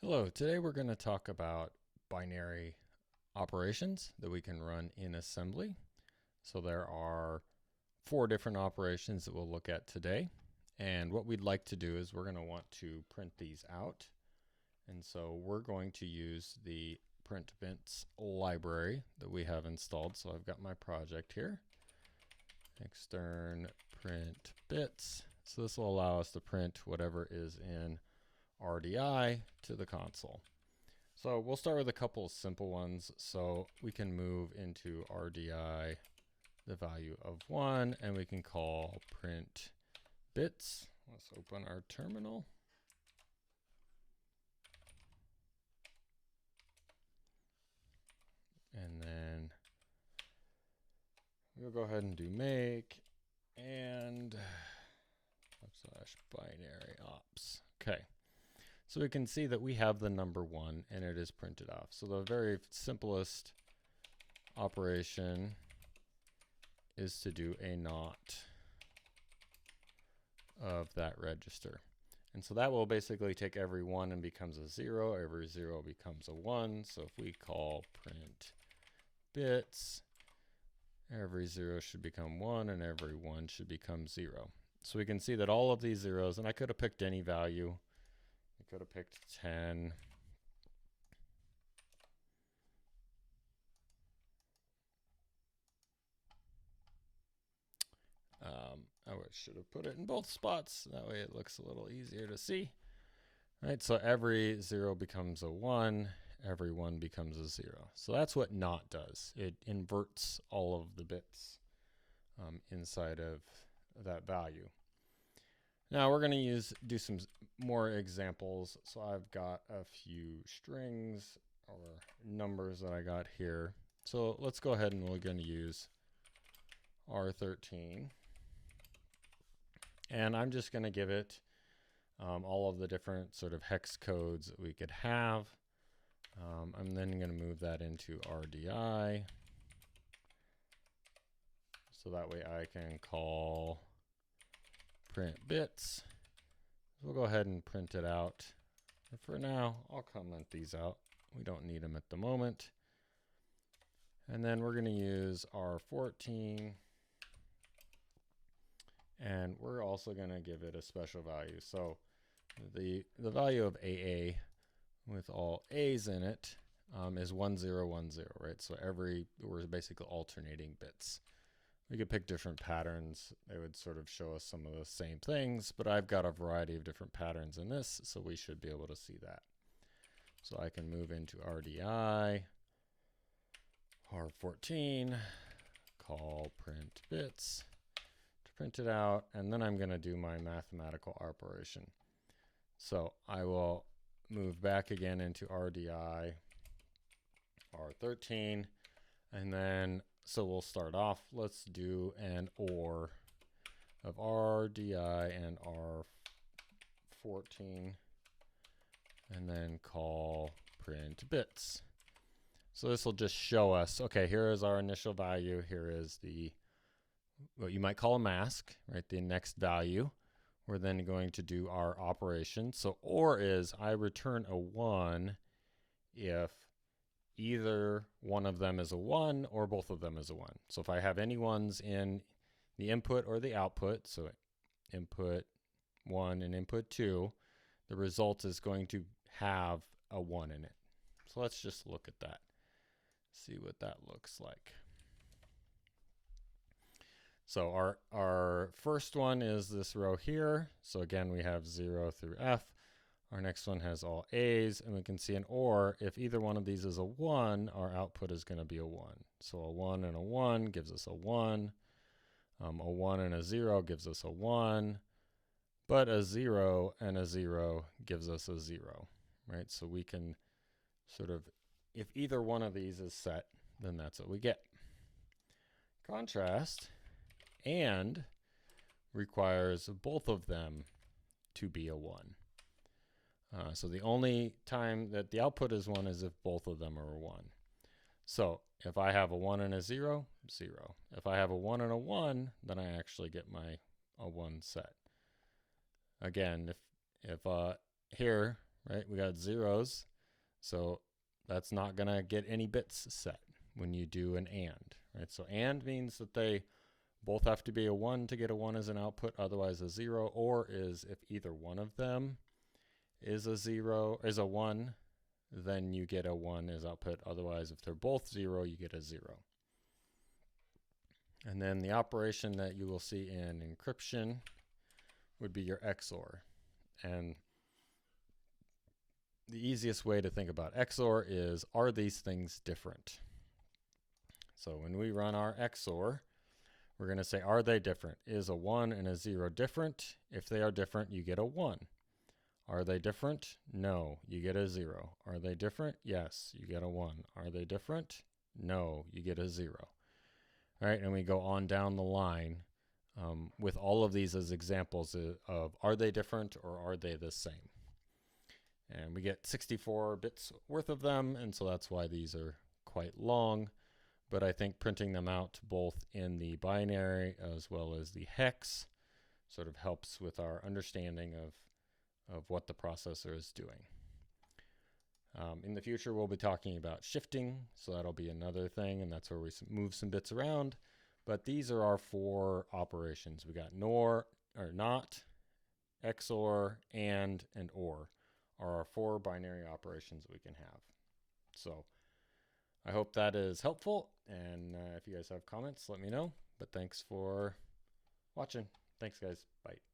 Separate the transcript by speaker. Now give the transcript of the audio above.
Speaker 1: Hello, today we're going to talk about binary operations that we can run in assembly. So there are 4 different operations that we'll look at today. And what we'd like to do is we're going to want to print these out. And so we're going to use the PrintBits library that we have installed. So I've got my project here, extern PrintBits. So this will allow us to print whatever is in RDI to the console. So we'll start with a couple of simple ones. So we can move into RDI the value of 1, and we can call print bits. Let's open our terminal. And then we'll go ahead and do make and /binary ops. Okay. So we can see that we have the number 1 and it is printed off. So the very simplest operation is to do a not of that register. And so that will basically take every 1 and becomes a 0, every 0 becomes a 1. So if we call print bits, every 0 should become 1 and every 1 should become 0. So we can see that all of these zeros, and I could have picked any value. I could have picked 10. I should have put it in both spots. That way it looks a little easier to see. All right, so every 0 becomes a 1. Every 1 becomes a 0. So that's what not does. It inverts all of the bits inside of that value. Now we're going to do some more examples. So I've got a few strings or numbers that I got here. So let's go ahead and we're going to use R13. And I'm just going to give it all of the different sort of hex codes that we could have. I'm then going to move that into RDI. So that way I can call print bits. We'll go ahead and print it out. And for now, I'll comment these out. We don't need them at the moment. And then we're going to use R14. And we're also going to give it a special value. So the value of AA with all A's in it is 1010, right? So we're basically alternating bits. We could pick different patterns. They would sort of show us some of the same things, but I've got a variety of different patterns in this, so we should be able to see that. So I can move into RDI, R14, call print bits to print it out, and then I'm going to do my mathematical operation. So I will move back again into RDI, R13, and then so we'll start off. Let's do an OR of RDI and R14, and then call print bits. So this will just show us, okay, here is our initial value. Here is what you might call a mask, right? The next value. We're then going to do our operation. So OR is I return a 1 if either one of them is a 1 or both of them is a 1. So if I have any ones in the input or the output, so input 1 and input 2, the result is going to have a 1 in it. So let's just look at that, see what that looks like. So our first one is this row here. So again, we have 0 through F. Our next one has all A's, and we can see an OR. If either one of these is a 1, our output is going to be a 1. So a 1 and a 1 gives us a 1. A 1 and a 0 gives us a 1. But a 0 and a 0 gives us a 0, right? So we can sort of, if either one of these is set, then that's what we get. Contrast and requires both of them to be a 1. So the only time that the output is 1 is if both of them are a 1. So if I have a 1 and a 0, 0. If I have a 1 and a 1, then I actually get a 1 set. Again, if here right? We got zeros, so that's not going to get any bits set when you do an AND, right? So AND means that they both have to be a 1 to get a 1 as an output, otherwise a 0, or is if either one of them is a 1, then you get a 1 as output. Otherwise, if they're both 0, you get a 0. And then the operation that you will see in encryption would be your XOR. And the easiest way to think about XOR is, are these things different? So when we run our XOR, we're going to say, are they different? Is a 1 and a 0 different? If they are different, you get a 1. Are they different? No, you get a 0. Are they different? Yes, you get a 1. Are they different? No, you get a 0. All right, and we go on down the line with all of these as examples of are they different or are they the same? And we get 64 bits worth of them, and so that's why these are quite long. But I think printing them out both in the binary as well as the hex sort of helps with our understanding of what the processor is doing. In the future, we'll be talking about shifting, so that'll be another thing, and that's where we move some bits around. But these are our 4 operations. We got NOR, or NOT, XOR, and OR are our 4 binary operations we can have. So I hope that is helpful, and if you guys have comments, let me know. But thanks for watching. Thanks, guys. Bye.